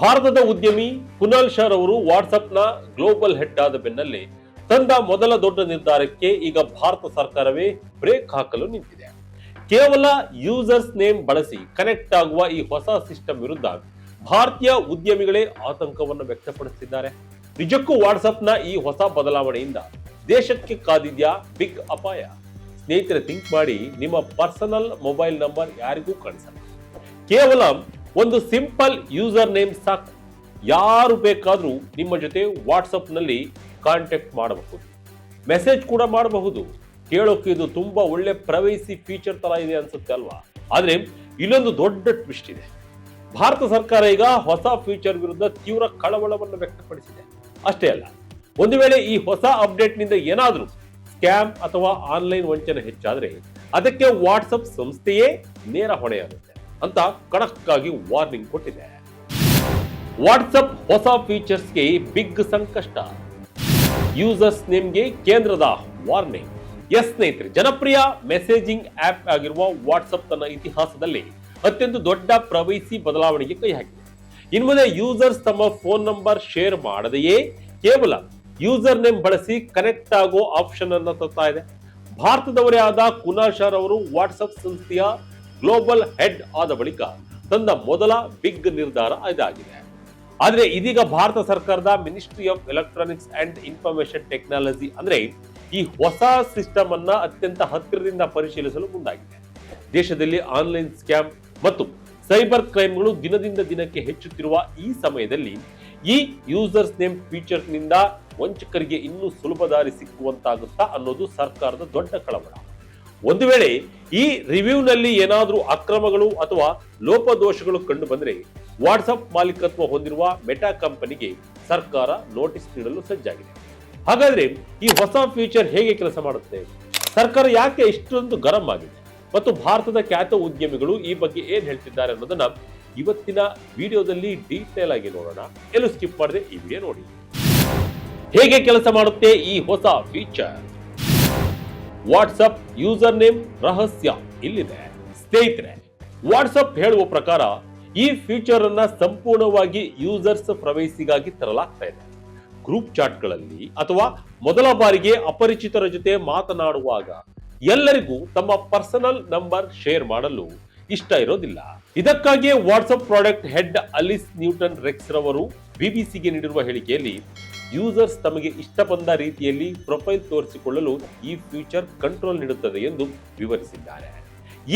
ಭಾರತದ ಉದ್ಯಮಿ ಕುನಾಲ್ ಶಾ ಅವರು ವಾಟ್ಸ್ಆಪ್ನ ಗ್ಲೋಬಲ್ ಹೆಡ್ ಆದ ಬೆನ್ನಲ್ಲೇ ತಂದ ಮೊದಲ ದೊಡ್ಡ ನಿರ್ಧಾರಕ್ಕೆ ಈಗ ಭಾರತ ಸರ್ಕಾರವೇ ಬ್ರೇಕ್ ಹಾಕಲು ನಿಂತಿದೆ. ಕೇವಲ ಯೂಸರ್ಸ್ ನೇಮ್ ಬಳಸಿ ಕನೆಕ್ಟ್ ಆಗುವ ಈ ಹೊಸ ಸಿಸ್ಟಮ್ ವಿರುದ್ಧ ಭಾರತೀಯ ಉದ್ಯಮಿಗಳೇ ಆತಂಕವನ್ನು ವ್ಯಕ್ತಪಡಿಸಿದ್ದಾರೆ. ನಿಜಕ್ಕೂ ವಾಟ್ಸ್ಆಪ್ನ ಈ ಹೊಸ ಬದಲಾವಣೆಯಿಂದ ದೇಶಕ್ಕೆ ಕಾದಿದ್ಯಾ ಬಿಗ್ ಅಪಾಯ? ಸ್ನೇಹಿತರೆ, ಥಿಂಕ್ ಮಾಡಿ, ನಿಮ್ಮ ಪರ್ಸನಲ್ ಮೊಬೈಲ್ ನಂಬರ್ ಯಾರಿಗೂ ಕಾಣಿಸಲ್ಲ. ಕೇವಲ ಒಂದು ಸಿಂಪಲ್ ಯೂಸರ್ ನೇಮ್ ಸಾಕು. ಯಾರು ಬೇಕಾದ್ರೂ ನಿಮ್ಮ ಜೊತೆ ವಾಟ್ಸ್ಆಪ್ ನಲ್ಲಿ ಕಾಂಟ್ಯಾಕ್ಟ್ ಮಾಡಬಹುದು, ಮೆಸೇಜ್ ಕೂಡ ಮಾಡಬಹುದು. ಕೇಳೋಕೆ ಇದು ತುಂಬಾ ಒಳ್ಳೆ ಪ್ರೈವಸಿ ಫೀಚರ್ ತರ ಇದೆ ಅನ್ಸುತ್ತೆ ಅಲ್ವಾ? ಆದ್ರೆ ಇಲ್ಲೊಂದು ದೊಡ್ಡ ಟ್ವಿಸ್ಟ್ ಇದೆ. ಭಾರತ ಸರ್ಕಾರ ಈಗ ಹೊಸ ಫೀಚರ್ ವಿರುದ್ಧ ತೀವ್ರ ಕಳವಳವನ್ನು ವ್ಯಕ್ತಪಡಿಸಿದೆ. ಅಷ್ಟೇ ಅಲ್ಲ, ಒಂದು ವೇಳೆ ಈ ಹೊಸ ಅಪ್ಡೇಟ್ ನಿಂದ ಏನಾದ್ರೂ ಸ್ಕ್ಯಾಮ್ ಅಥವಾ ಆನ್ಲೈನ್ ವಂಚನೆ ಹೆಚ್ಚಾದ್ರೆ ಅದಕ್ಕೆ ವಾಟ್ಸ್ಆಪ್ ಸಂಸ್ಥೆಯೇ ನೇರ ಹೊಣೆಯಾಗುತ್ತೆ ಅಂತ ಖಡಕ್ ಆಗಿ ವಾರ್ನಿಂಗ್ ಕೊಟ್ಟಿದೆ. ವಾಟ್ಸ್ಆಪ್ ಹೊಸ ಫೀಚರ್ಸ್ಗೆ ಬಿಗ್ ಸಂಕಷ್ಟ, ಯೂಸರ್ಸ್ ನೇಮ್ಗೆ ಕೇಂದ್ರದ ವಾರ್ನಿಂಗ್. ಎಸ್ ಸ್ನೇಹಿತರೆ, ಜನಪ್ರಿಯ ಮೆಸೇಜಿಂಗ್ ಆಪ್ ಆಗಿರುವ ವಾಟ್ಸ್ಆಪ್ ತನ್ನ ಇತಿಹಾಸದಲ್ಲಿ ಅತ್ಯಂತ ದೊಡ್ಡ ಪ್ರೈವಸಿ ಬದಲಾವಣೆಗೆ ಕೈ ಹಾಕಿದೆ. ಇನ್ಮುಂದೆ ಯೂಸರ್ಸ್ ತಮ್ಮ ಫೋನ್ ನಂಬರ್ ಶೇರ್ ಮಾಡದೆಯೇ ಕೇವಲ ಯೂಸರ್ ನೇಮ್ ಬಳಸಿ ಕನೆಕ್ಟ್ ಆಗೋ ಆಪ್ಷನ್ ಅನ್ನು ತರ್ತಾ ಇದೆ. ಭಾರತದವರೇ ಆದ ಕುನಾಲ್ ಶಾ ಅವರು ವಾಟ್ಸ್ಆಪ್ ಸಂಸ್ಥೆಯ ಗ್ಲೋಬಲ್ ಹೆಡ್ ಆದ ಬಳಿಕ ತಂದ ಮೊದಲ ಬಿಗ್ ನಿರ್ಧಾರ ಇದಾಗಿದೆ. ಆದ್ರೆ ಇದೀಗ ಭಾರತ ಸರ್ಕಾರದ ministry of electronics and information technology ಅಂದ್ರೆ ಈ ಹೊಸ ಸಿಸ್ಟಮ್ ಅನ್ನ ಅತ್ಯಂತ ಹತ್ತಿರದಿಂದ ಪರಿಶೀಲಿಸಲು ಮುಂದಾಗಿದೆ. ದೇಶದಲ್ಲಿ ಆನ್ಲೈನ್ ಸ್ಕ್ಯಾಮ್ ಮತ್ತು ಸೈಬರ್ ಕ್ರೈಮ್ಗಳು ದಿನದಿಂದ ದಿನಕ್ಕೆ ಹೆಚ್ಚುತ್ತಿರುವ ಈ ಸಮಯದಲ್ಲಿ ಈ ಯೂಸರ್ಸ್ ನೇಮ್ ಫೀಚರ್ ನಿಂದ ವಂಚಕರಿಗೆ ಇನ್ನೂ ಸುಲಭ ದಾರಿ ಸಿಕ್ಕುವಂತಾಗುತ್ತಾ ಅನ್ನೋದು ಸರ್ಕಾರದ ದೊಡ್ಡ ಕಳವಳ. ಒಂದು ವೇಳೆ ಈ ರಿವ್ಯೂನಲ್ಲಿ ಏನಾದರೂ ಅಕ್ರಮಗಳು ಅಥವಾ ಲೋಪದೋಷಗಳು ಕಂಡು ಬಂದ್ರೆ ವಾಟ್ಸ್ಆಪ್ ಮಾಲೀಕತ್ವ ಹೊಂದಿರುವ ಮೆಟಾ ಕಂಪನಿಗೆ ಸರ್ಕಾರ ನೋಟಿಸ್ ನೀಡಲು ಸಜ್ಜಾಗಿದೆ. ಹಾಗಾದ್ರೆ ಈ ಹೊಸ ಫೀಚರ್ ಹೇಗೆ ಕೆಲಸ ಮಾಡುತ್ತೆ? ಸರ್ಕಾರ ಯಾಕೆ ಇಷ್ಟೊಂದು ಗರಂ ಆಗಿದೆ? ಮತ್ತು ಭಾರತದ ಖ್ಯಾತ ಉದ್ಯಮಿಗಳು ಈ ಬಗ್ಗೆ ಏನ್ ಹೇಳ್ತಿದ್ದಾರೆ ಅನ್ನೋದನ್ನ ಇವತ್ತಿನ ವಿಡಿಯೋದಲ್ಲಿ ಡೀಟೇಲ್ ಆಗಿ ನೋಡೋಣ. ಎಲ್ಲೂ ಸ್ಕಿಪ್ ಮಾಡದೆ ಈ ವಿಡಿಯೋ ನೋಡಿ. ಹೇಗೆ ಕೆಲಸ ಮಾಡುತ್ತೆ ಈ ಹೊಸ ಫೀಚರ್? ವಾಟ್ಸ್ಆಪ್ ಯೂಸರ್ ನೇಮ್ ರಹಸ್ಯ ಇಲ್ಲಿದೆ. ಸ್ನೇಹಿತರೆ, ವಾಟ್ಸ್ಆಪ್ ಹೇಳುವ ಪ್ರಕಾರ ಈ ಫೀಚರ್ ಅನ್ನ ಸಂಪೂರ್ಣವಾಗಿ ಯೂಸರ್ಸ್ ಪ್ರೈವಸಿಗಾಗಿ ತರಲಾಗ್ತಾ ಇದೆ. ಗ್ರೂಪ್ ಚಾಟ್ಗಳಲ್ಲಿ ಅಥವಾ ಮೊದಲ ಬಾರಿಗೆ ಅಪರಿಚಿತರ ಜೊತೆ ಮಾತನಾಡುವಾಗ ಎಲ್ಲರಿಗೂ ತಮ್ಮ ಪರ್ಸನಲ್ ನಂಬರ್ ಶೇರ್ ಮಾಡಲು ಇಷ್ಟ ಇರೋದಿಲ್ಲ. ಇದಕ್ಕಾಗಿಯೇ WhatsApp product head Alice Newton Rex ರವರು ಬಿಬಿಸಿಗೆ ನೀಡಿರುವ ಹೇಳಿಕೆಯಲ್ಲಿ ಯೂಸರ್ಸ್ ತಮಗೆ ಇಷ್ಟ ಬಂದ ರೀತಿಯಲ್ಲಿ ಪ್ರೊಫೈಲ್ ತೋರಿಸಿಕೊಳ್ಳಲು ಈ ಫೀಚರ್ ಕಂಟ್ರೋಲ್ ನೀಡುತ್ತದೆ ಎಂದು ವಿವರಿಸಿದ್ದಾರೆ.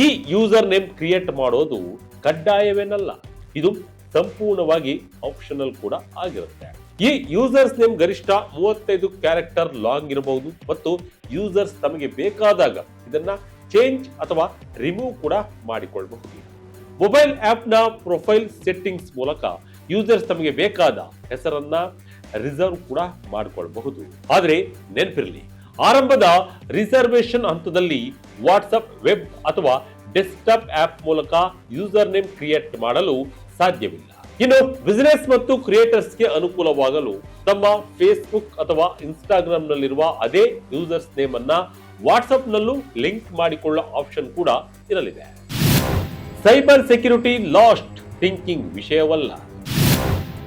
ಈ ಯೂಸರ್ ನೇಮ್ ಕ್ರಿಯೇಟ್ ಮಾಡೋದು ಕಡ್ಡಾಯವೇನಲ್ಲ, ಇದು ಸಂಪೂರ್ಣವಾಗಿ ಆಪ್ಷನಲ್ ಕೂಡ ಆಗಿರುತ್ತೆ. ಈ ಯೂಸರ್ಸ್ ನೇಮ್ ಗರಿಷ್ಠ 35 ಕ್ಯಾರೆಕ್ಟರ್ ಲಾಂಗ್ ಇರಬಹುದು ಮತ್ತು ಯೂಸರ್ಸ್ ತಮಗೆ ಬೇಕಾದಾಗ ಇದನ್ನ ಚೇಂಜ್ ಅಥವಾ ರಿಮೂವ್ ಕೂಡ ಮಾಡಿಕೊಳ್ಳಬಹುದು. ಮೊಬೈಲ್ ಆಪ್ ನ ಪ್ರೊಫೈಲ್ ಸೆಟ್ಟಿಂಗ್ಸ್ ಮೂಲಕ ಯೂಸರ್ಸ್ ತಮಗೆ ಬೇಕಾದ ಹೆಸರನ್ನ ರಿಸರ್ವ್ ಕೂಡ ಮಾಡಿಕೊಳ್ಳಬಹುದು. ಆದ್ರೆ ನೆನಪಿರಲಿ, ಆರಂಭದ ರಿಸರ್ವೇಶನ್ ಹಂತದಲ್ಲಿ ವಾಟ್ಸ್ಆಪ್ ವೆಬ್ ಅಥವಾ ಡೆಸ್ಕ್ಟಾಪ್ ಆಪ್ ಮೂಲಕ ಯೂಸರ್ ನೇಮ್ ಕ್ರಿಯೇಟ್ ಮಾಡಲು ಸಾಧ್ಯವಿಲ್ಲ. ಇನ್ನು ಬಿಸಿನೆಸ್ ಮತ್ತು ಕ್ರಿಯೇಟರ್ಸ್ಗೆ ಅನುಕೂಲವಾಗಲು ತಮ್ಮ ಫೇಸ್ಬುಕ್ ಅಥವಾ ಇನ್ಸ್ಟಾಗ್ರಾಮ್ ನಲ್ಲಿರುವ ಅದೇ ಯೂಸರ್ಸ್ ನೇಮ್ ಅನ್ನ ವಾಟ್ಸ್ಆಪ್ ನಲ್ಲೂ ಲಿಂಕ್ ಮಾಡಿಕೊಳ್ಳುವ ಆಪ್ಷನ್ ಕೂಡ ಇರಲಿದೆ. ಸೈಬರ್ ಸೆಕ್ಯೂರಿಟಿ ಲಾಸ್ಟ್ ಥಿಂಕಿಂಗ್ ವಿಷಯವಲ್ಲ,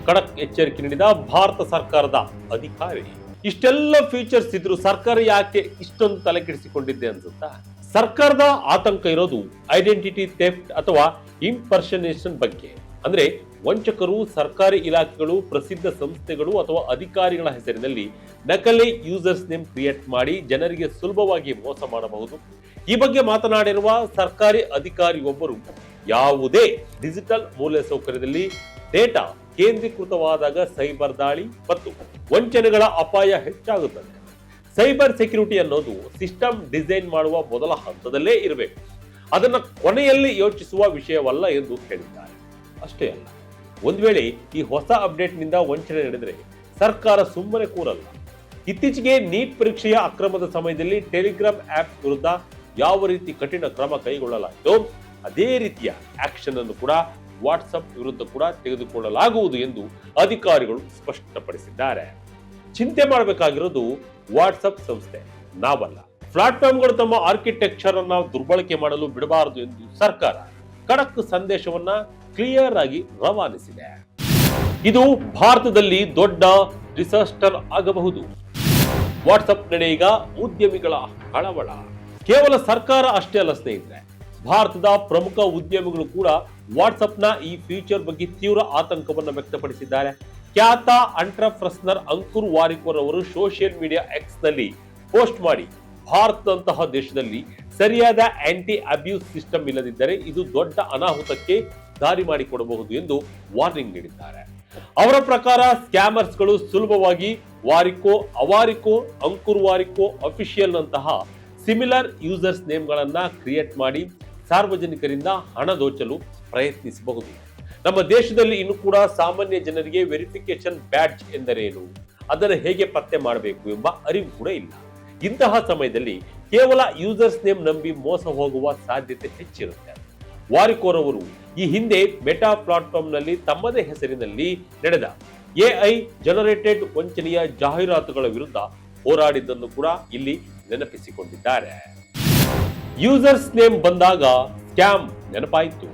ಖಡಕ್ ಎಚ್ಚರಿಕೆ ನೀಡಿದ ಭಾರತ ಸರ್ಕಾರದ ಅಧಿಕಾರಿ. ಇಷ್ಟೆಲ್ಲ ಫೀಚರ್ಸ್ ಇದ್ರು ಸರ್ಕಾರ ಯಾಕೆ ಇಷ್ಟೊಂದು ತಲೆ ಕೆಡಿಸಿಕೊಂಡಿದ್ದೆ ಅನ್ಸುತ್ತಾ? ಸರ್ಕಾರದ ಆತಂಕ ಇರೋದು ಐಡೆಂಟಿಟಿ ಥೆಫ್ಟ್ ಅಥವಾ ಇಂಪರ್ಸನೇಷನ್ ಬಗ್ಗೆ. ಅಂದ್ರೆ ವಂಚಕರು ಸರ್ಕಾರಿ ಇಲಾಖೆಗಳು, ಪ್ರಸಿದ್ಧ ಸಂಸ್ಥೆಗಳು ಅಥವಾ ಅಧಿಕಾರಿಗಳ ಹೆಸರಿನಲ್ಲಿ ನಕಲಿ ಯೂಸರ್ಸ್ ನೇಮ್ ಕ್ರಿಯೇಟ್ ಮಾಡಿ ಜನರಿಗೆ ಸುಲಭವಾಗಿ ಮೋಸ ಮಾಡಬಹುದು. ಈ ಬಗ್ಗೆ ಮಾತನಾಡಿರುವ ಸರ್ಕಾರಿ ಅಧಿಕಾರಿಯೊಬ್ಬರು, ಯಾವುದೇ ಡಿಜಿಟಲ್ ಮೂಲಸೌಕರ್ಯದಲ್ಲಿ ಡೇಟಾ ಕೇಂದ್ರೀಕೃತವಾದಾಗ ಸೈಬರ್ ದಾಳಿ ಮತ್ತು ವಂಚನೆಗಳ ಅಪಾಯ ಹೆಚ್ಚಾಗುತ್ತದೆ. ಸೈಬರ್ ಸೆಕ್ಯೂರಿಟಿ ಅನ್ನೋದು ಸಿಸ್ಟಮ್ ಡಿಸೈನ್ ಮಾಡುವ ಮೊದಲ ಹಂತದಲ್ಲೇ ಇರಬೇಕು, ಅದನ್ನ ಕೊನೆಯಲ್ಲಿ ಯೋಚಿಸುವ ವಿಷಯವಲ್ಲ ಎಂದು ಹೇಳಿದ್ದಾರೆ. ಅಷ್ಟೇ ಅಲ್ಲ, ಒಂದ್ ವೇಳೆ ಈ ಹೊಸ ಅಪ್ಡೇಟ್ ನಿಂದ ವಂಚನೆ ನಡೆದರೆ ಸರ್ಕಾರ ಸುಮ್ಮನೆ ಕೂರಲ್ಲ. ಇತ್ತೀಚೆಗೆ ನೀಟ್ ಪರೀಕ್ಷೆಯ ಅಕ್ರಮದ ಸಮಯದಲ್ಲಿ ಟೆಲಿಗ್ರಾಮ್ ಆಪ್ ವಿರುದ್ಧ ಯಾವ ರೀತಿ ಕಠಿಣ ಕ್ರಮ ಕೈಗೊಳ್ಳಲಾಯಿತೋ ಅದೇ ರೀತಿಯ ಆಕ್ಷನ್ ಅನ್ನು ಕೂಡ ವಾಟ್ಸ್ಆಪ್ ವಿರುದ್ಧ ಕೂಡ ತೆಗೆದುಕೊಳ್ಳಲಾಗುವುದು ಎಂದು ಅಧಿಕಾರಿಗಳು ಸ್ಪಷ್ಟಪಡಿಸಿದ್ದಾರೆ. ಚಿಂತೆ ಮಾಡಬೇಕಾಗಿರೋದು ವಾಟ್ಸ್ಆಪ್ ಸಂಸ್ಥೆ, ನಾವಲ್ಲ. ಪ್ಲಾಟ್ಫಾರ್ಮ್ಗಳು ತಮ್ಮ ಆರ್ಕಿಟೆಕ್ಚರ್ ಅನ್ನ ದುರ್ಬಳಕೆ ಮಾಡಲು ಬಿಡಬಾರದು ಎಂದು ಸರ್ಕಾರ ಖಡಕ್ ಸಂದೇಶವನ್ನ ಕ್ಲಿಯರ್ ಆಗಿ ರವಾನಿಸಿದೆ. ಇದು ಭಾರತದಲ್ಲಿ ದೊಡ್ಡ ಡಿಸಾಸ್ಟರ್ ಆಗಬಹುದು. ವಾಟ್ಸಪ್ ನಡೆ ಈಗ ಉದ್ಯಮಿಗಳ ಕಳವಳ. ಕೇವಲ ಸರ್ಕಾರ ಅಷ್ಟೇ ಅಲ್ಲ ಸ್ನೇಹಿತರೆ, ಭಾರತದ ಪ್ರಮುಖ ಉದ್ಯಮಿಗಳು ಕೂಡ ವಾಟ್ಸಪ್ನ ಈ ಫೀಚರ್ ಬಗ್ಗೆ ತೀವ್ರ ಆತಂಕವನ್ನು ವ್ಯಕ್ತಪಡಿಸಿದ್ದಾರೆ. ಖ್ಯಾತ ಎಂಟರ್ಪ್ರೆನರ್ ಅಂಕುರ್ ವಾರಿಕೋರ್ ಅವರು ಸೋಷಿಯಲ್ ಮೀಡಿಯಾ ಎಕ್ಸ್ ನಲ್ಲಿ ಪೋಸ್ಟ್ ಮಾಡಿ, ಭಾರತದಂತಹ ದೇಶದಲ್ಲಿ ಸರಿಯಾದ ಆಂಟಿ ಅಬ್ಯೂಸ್ ಸಿಸ್ಟಮ್ ಇಲ್ಲದಿದ್ದರೆ ಇದು ದೊಡ್ಡ ಅನಾಹುತಕ್ಕೆ ದಾರಿ ಮಾಡಿಕೊಡಬಹುದು ಎಂದು ವಾರ್ನಿಂಗ್ ನೀಡಿದ್ದಾರೆ. ಅವರ ಪ್ರಕಾರ ಸ್ಕ್ಯಾಮರ್ಸ್ಗಳು ಸುಲಭವಾಗಿ ಅವಾರಿಕೋ, ಅಂಕುರ್ ವಾರಿಕೋ ಅಫಿಷಿಯಲ್ ನಂತಹ ಸಿಮಿಲರ್ ಯೂಸರ್ಸ್ ನೇಮ್ಗಳನ್ನ ಕ್ರಿಯೇಟ್ ಮಾಡಿ ಸಾರ್ವಜನಿಕರಿಂದ ಹಣ ದೋಚಲು ಪ್ರಯತ್ನಿಸಬಹುದು. ನಮ್ಮ ದೇಶದಲ್ಲಿ ಇನ್ನು ಕೂಡ ಸಾಮಾನ್ಯ ಜನರಿಗೆ ವೆರಿಫಿಕೇಶನ್ ಬ್ಯಾಡ್ಜ್ ಎಂದರೇನು, ಅದನ್ನು ಹೇಗೆ ಪತ್ತೆ ಮಾಡಬೇಕು ಎಂಬ ಅರಿವು ಕೂಡ ಇಲ್ಲ. ಇಂತಹ ಸಮಯದಲ್ಲಿ ಕೇವಲ ಯೂಸರ್ಸ್ ನೇಮ್ ನಂಬಿ ಮೋಸ ಹೋಗುವ ಸಾಧ್ಯತೆ ಹೆಚ್ಚಿರುತ್ತೆ. ವಾರಿಕೋರ್ ಅವರು ಈ ಹಿಂದೆ ಮೆಟಾ ಪ್ಲಾಟ್ಫಾರ್ಮ್ ನಲ್ಲಿ ತಮ್ಮದೇ ಹೆಸರಿನಲ್ಲಿ ನಡೆದ ಎಐ ಜನರೇಟೆಡ್ ವಂಚನೆಯ ಜಾಹೀರಾತುಗಳ ವಿರುದ್ಧ ಹೋರಾಡಿದ್ದನ್ನು ಕೂಡ ಇಲ್ಲಿ ನೆನಪಿಸಿಕೊಂಡಿದ್ದಾರೆ. ಯೂಸರ್ಸ್ ನೇಮ್ ಬಂದಾಗ ಸ್ಕ್ಯಾಮ್ ನೆನಪಾಯಿತು.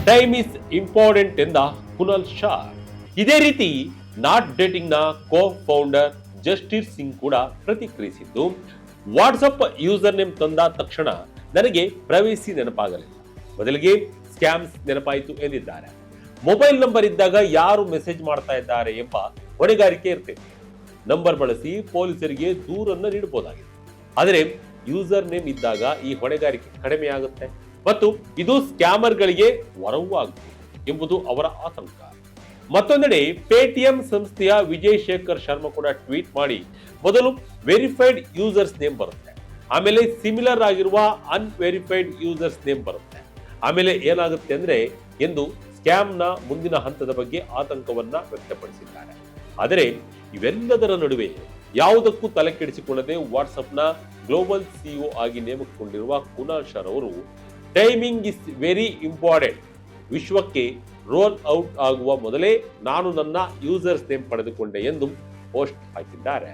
ಟೈಮ್ ಇಸ್ ಇಂಪಾರ್ಟೆಂಟ್ ಎಂದ ಕುನಾಲ್ ಶಾ. ಇದೇ ರೀತಿ ನಾಟ್ ಡೇಟಿಂಗ್ ನ ಕೋ ಫೌಂಡರ್ ಜಸ್ಟೀರ್ ಸಿಂಗ್ ಕೂಡ ಪ್ರತಿಕ್ರಿಯಿಸಿದ್ದು, ವಾಟ್ಸಪ್ ಯೂಸರ್ ನೇಮ್ ತಂದ ತಕ್ಷಣ ನನಗೆ ಪ್ರೈವಸಿ ನೆನಪಾಗಲಿಲ್ಲ, ಬದಲಿಗೆ ಸ್ಕ್ಯಾಮ್ಸ್ ನೆನಪಾಯಿತು ಎಂದಿದ್ದಾರೆ. ಮೊಬೈಲ್ ನಂಬರ್ ಇದ್ದಾಗ ಯಾರು ಮೆಸೇಜ್ ಮಾಡ್ತಾ ಇದ್ದಾರೆ ಎಂಬ ಹೊಣೆಗಾರಿಕೆ ಇರ್ತದೆ. ನಂಬರ್ ಬಳಸಿ ಪೊಲೀಸರಿಗೆ ದೂರನ್ನು ನೀಡಬಹುದಾಗಿದೆ. ಆದರೆ ಯೂಸರ್ ನೇಮ್ ಇದ್ದಾಗ ಈ ಹೊಣೆಗಾರಿಕೆ ಕಡಿಮೆ ಆಗುತ್ತೆ ಮತ್ತು ಇದು ಸ್ಕ್ಯಾಮರ್ಗಳಿಗೆ ವರವೂ ಆಗುತ್ತೆ ಎಂಬುದು ಅವರ ಆತಂಕ. ಮತ್ತೊಂದೆಡೆ ಪೇಟಿಎಂ ಸಂಸ್ಥೆಯ ವಿಜಯ್ ಶೇಖರ್ ಶರ್ಮಾ ಕೂಡ ಟ್ವೀಟ್ ಮಾಡಿ, ಮೊದಲು ವೆರಿಫೈಡ್ ಯೂಸರ್ಸ್ ನೇಮ್ ಬರುತ್ತೆ, ಆಮೇಲೆ ಸಿಮಿಲರ್ ಆಗಿರುವ ಅನ್ವೆರಿಫೈಡ್ ಯೂಸರ್ಸ್ ನೇಮ್ ಬರುತ್ತೆ, ಆಮೇಲೆ ಏನಾಗುತ್ತೆ ಅಂದ್ರೆ ಎಂದು ಸ್ಕ್ಯಾಮ್ನ ಮುಂದಿನ ಹಂತದ ಬಗ್ಗೆ ಆತಂಕವನ್ನ ವ್ಯಕ್ತಪಡಿಸಿದ್ದಾರೆ. ಆದರೆ ಇವೆಲ್ಲದರ ನಡುವೆ ಯಾವುದಕ್ಕೂ ತಲೆ ಕೆಡಿಸಿಕೊಳ್ಳದೆ ವಾಟ್ಸಪ್ನ ಗ್ಲೋಬಲ್ ಸಿಇಒ ಆಗಿ ನೇಮಕಗೊಂಡಿರುವ ಕುನಾಲ್ ಶಾ ಅವರು ಟೈಮಿಂಗ್ ಇಸ್ ವೆರಿ ಇಂಪಾರ್ಟೆಂಟ್, ವಿಶ್ವಕ್ಕೆ ರೋಲ್ ಔಟ್ ಆಗುವ ಮೊದಲೇ ನಾನು ನನ್ನ ಯೂಸರ್ಸ್ ನೇಮ್ ಪಡೆದುಕೊಂಡೆ ಎಂದು ಪೋಸ್ಟ್ ಹಾಕಿದ್ದಾರೆ.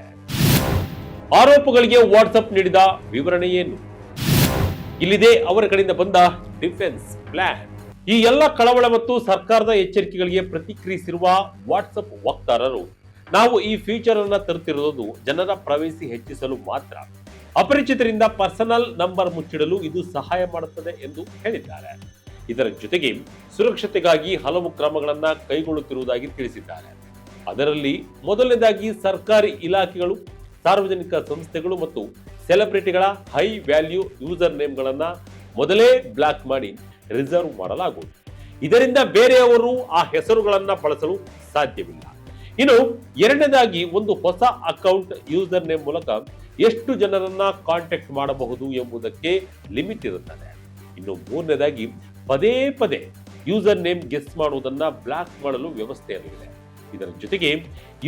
ಆರೋಪಗಳಿಗೆ ವಾಟ್ಸಪ್ ನೀಡಿದ ವಿವರಣೆ ಏನು? ಇಲ್ಲಿದೆ ಅವರ ಕಡೆಯಿಂದ ಬಂದ ಡಿಫೆನ್ಸ್ ಪ್ಲಾನ್. ಈ ಎಲ್ಲ ಕಳವಳ ಮತ್ತು ಸರ್ಕಾರದ ಎಚ್ಚರಿಕೆಗಳಿಗೆ ಪ್ರತಿಕ್ರಿಯಿಸಿರುವ ವಾಟ್ಸಪ್ ವಕ್ತಾರರು, ನಾವು ಈ ಫೀಚರ್ ಅನ್ನ ತರುತ್ತಿರುವುದು ಜನರ ಪ್ರೈವಸಿ ಹೆಚ್ಚಿಸಲು ಮಾತ್ರ, ಅಪರಿಚಿತರಿಂದ ಪರ್ಸನಲ್ ನಂಬರ್ ಮುಚ್ಚಿಡಲು ಇದು ಸಹಾಯ ಮಾಡುತ್ತದೆ ಎಂದು ಹೇಳಿದ್ದಾರೆ. ಇದರ ಜೊತೆಗೆ ಸುರಕ್ಷತೆಗಾಗಿ ಹಲವು ಕ್ರಮಗಳನ್ನ ಕೈಗೊಳ್ಳುತ್ತಿರುವುದಾಗಿ ತಿಳಿಸಿದ್ದಾರೆ. ಅದರಲ್ಲಿ ಮೊದಲನೇದಾಗಿ ಸರ್ಕಾರಿ ಇಲಾಖೆಗಳು, ಸಾರ್ವಜನಿಕ ಸಂಸ್ಥೆಗಳು ಮತ್ತು ಸೆಲೆಬ್ರಿಟಿಗಳ ಹೈ ವ್ಯಾಲ್ಯೂ ಯೂಸರ್ ನೇಮ್ಗಳನ್ನ ಮೊದಲೇ ಬ್ಲಾಕ್ ಮಾಡಿ ರಿಸರ್ವ್ ಮಾಡಲಾಗುವುದು. ಇದರಿಂದ ಬೇರೆಯವರು ಆ ಹೆಸರುಗಳನ್ನ ಬಳಸಲು ಸಾಧ್ಯವಿಲ್ಲ. ಇನ್ನು ಎರಡನೇದಾಗಿ ಒಂದು ಹೊಸ ಅಕೌಂಟ್ ಯೂಸರ್ ನೇಮ್ ಮೂಲಕ ಎಷ್ಟು ಜನರನ್ನ ಕಾಂಟ್ಯಾಕ್ಟ್ ಮಾಡಬಹುದು ಎಂಬುದಕ್ಕೆ ಲಿಮಿಟ್ ಇರುತ್ತದೆ. ಇನ್ನು ಮೂರನೇದಾಗಿ ಪದೇ ಪದೇ ಯೂಸರ್ ನೇಮ್ ಗೆಸ್ ಮಾಡುವುದನ್ನ ಬ್ಲಾಕ್ ಮಾಡಲು ವ್ಯವಸ್ಥೆ ಇರಲಿದೆ. ಇದರ ಜೊತೆಗೆ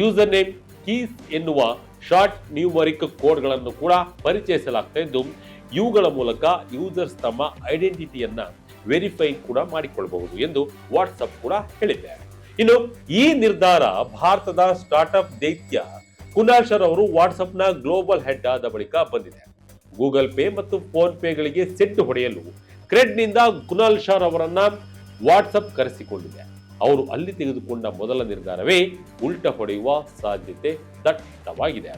ಯೂಸರ್ ನೇಮ್ ಕೀಸ್ ಎನ್ನುವ ಶಾರ್ಟ್ ನ್ಯೂಮರಿಕ್ ಕೋಡ್ಗಳನ್ನು ಕೂಡ ಪರಿಚಯಿಸಲಾಗ್ತಾ ಇದ್ದು, ಇವುಗಳ ಮೂಲಕ ಯೂಸರ್ಸ್ ತಮ್ಮ ಐಡೆಂಟಿಟಿಯನ್ನ ವೆರಿಫೈ ಕೂಡ ಮಾಡಿಕೊಳ್ಳಬಹುದು ಎಂದು ವಾಟ್ಸಪ್ ಕೂಡ ಹೇಳಿದೆ. ಇನ್ನು ಈ ನಿರ್ಧಾರ ಭಾರತದ ಸ್ಟಾರ್ಟ್ಅಪ್ ದೈತ್ಯ ಕುನಾಲ್ ಶಾ ಅವರು ವಾಟ್ಸಪ್ನ ಗ್ಲೋಬಲ್ ಹೆಡ್ ಆದ ಬಳಿಕ ಬಂದಿದೆ. ಗೂಗಲ್ ಪೇ ಮತ್ತು ಫೋನ್ ಪೇಗಳಿಗೆ ಸೆಟ್ಟು ಹೊಡೆಯಲು ಕ್ರೆಡ್ನಿಂದ ಕುನಾಲ್ ಶಾ ಅವರನ್ನ ವಾಟ್ಸಪ್ ಕರೆಸಿಕೊಂಡಿದೆ. ಅವರು ಅಲ್ಲಿ ತೆಗೆದುಕೊಂಡ ಮೊದಲ ನಿರ್ಧಾರವೇ ಉಲ್ಟ ಹೊಡೆಯುವ ಸಾಧ್ಯತೆ ದಟ್ಟವಾಗಿದೆ.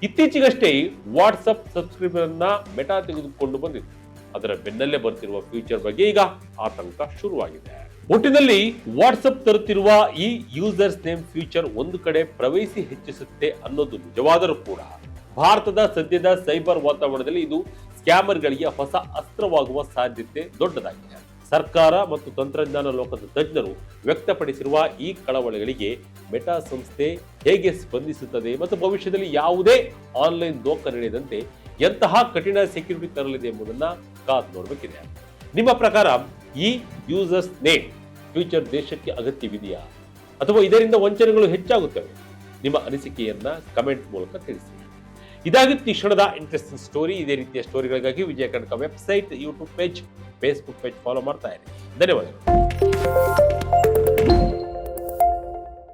ಇತ್ತೀಚೆಗಷ್ಟೇ ವಾಟ್ಸಪ್ ಸಬ್ಸ್ಕ್ರಿಪ್ಷನ್ ಅನ್ನ ಮೆಟಾ ತೆಗೆದುಕೊಂಡು ಬಂದಿತ್ತು. ಅದರ ಬೆನ್ನಲ್ಲೇ ಬರ್ತಿರುವ ಫ್ಯೂಚರ್ ಬಗ್ಗೆ ಈಗ ಆತಂಕ ಶುರುವಾಗಿದೆ. ಒಟ್ಟಿನಲ್ಲಿ ವಾಟ್ಸಪ್ ತರುತ್ತಿರುವ ಈ ಯೂಸರ್ಸ್ ನೇಮ್ ಫ್ಯೂಚರ್ ಒಂದು ಕಡೆ ಪ್ರೈವಸಿ ಹೆಚ್ಚಿಸುತ್ತೆ ಅನ್ನೋದು ನಿಜವಾದರೂ ಕೂಡ ಭಾರತದ ಸದ್ಯದ ಸೈಬರ್ ವಾತಾವರಣದಲ್ಲಿ ಇದು ಸ್ಕ್ಯಾಮರ್ಗಳಿಗೆ ಹೊಸ ಅಸ್ತ್ರವಾಗುವ ಸಾಧ್ಯತೆ ದೊಡ್ಡದಾಗಿದೆ. ಸರ್ಕಾರ ಮತ್ತು ತಂತ್ರಜ್ಞಾನ ಲೋಕದ ತಜ್ಞರು ವ್ಯಕ್ತಪಡಿಸಿರುವ ಈ ಕಳವಳಗಳಿಗೆ ಮೆಟಾ ಸಂಸ್ಥೆ ಹೇಗೆ ಸ್ಪಂದಿಸುತ್ತದೆ ಮತ್ತು ಭವಿಷ್ಯದಲ್ಲಿ ಯಾವುದೇ ಆನ್ಲೈನ್ ದೋಖ ನಡೆಯದಂತೆ ಎಂತಹ ಕಠಿಣ ಸೆಕ್ಯೂರಿಟಿ ತರಲಿದೆ ಎಂಬುದನ್ನ ಕಾದು ನೋಡಬೇಕಿದೆ. ನಿಮ್ಮ ಪ್ರಕಾರ ಈ ಯೂಸರ್ಸ್ ನೇಮ್ ಫ್ಯೂಚರ್ ದೇಶಕ್ಕೆ ಅಗತ್ಯವಿದೆಯಾ ಅಥವಾ ಇದರಿಂದ ವಂಚನೆಗಳು ಹೆಚ್ಚಾಗುತ್ತವೆ? ನಿಮ್ಮ ಅನಿಸಿಕೆಯನ್ನ ಕಮೆಂಟ್ ಮೂಲಕ ತಿಳಿಸಿ. ಇದಾಗಿತ್ತು ಈ ಕ್ಷಣದ ಇಂಟ್ರೆಸ್ಟಿಂಗ್ ಸ್ಟೋರಿ. ಇದೇ ರೀತಿಯ ಸ್ಟೋರಿಗಳಿಗಾಗಿ Vijaya Karnataka website, YouTube page, Facebook page follow ಮಾಡ್ತಾ ಇರಿ. ಧನ್ಯವಾದಗಳು.